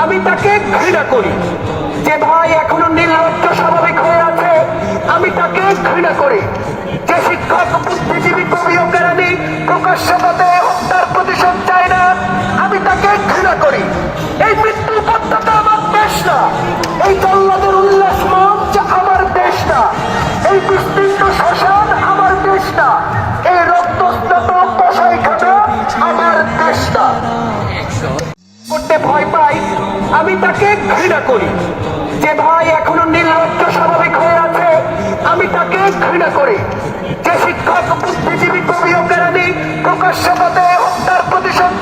আমি তাকে ঘৃণা করি। যে ভাই এখনো নির্লজ্জ স্বাভাবিক হয়ে আছে, আমি তাকে ঘৃণা করি। যে শিক্ষক, বুদ্ধিজীবী, কবি ও জ্ঞানী প্রকাশ্য পথে হত্যার প্রতিশোধ চায় না, আমি তাকে ঘৃণা করি। এই মৃত্যুর পদ্ধতি আমার দেশ না, এই জল্লাদের উল্লাস মঞ্চ আমার দেশ না, এই বিস্তীর্ণ শ্মশান আমার দেশ না, এই রক্তস্নাত কসাইখানা আমার দেশ না। করতে ভয় পাই, আমি তাকে ঘৃণা করি। যে ভাই এখনো নির্লজ্জ স্বাভাবিক হয়ে আছে, আমি তাকে ঘৃণা করি। যে শিক্ষক, বুদ্ধিজীবী, কবি ও জ্ঞানী প্রকাশ্য পথে হত্যার প্রতিশোধ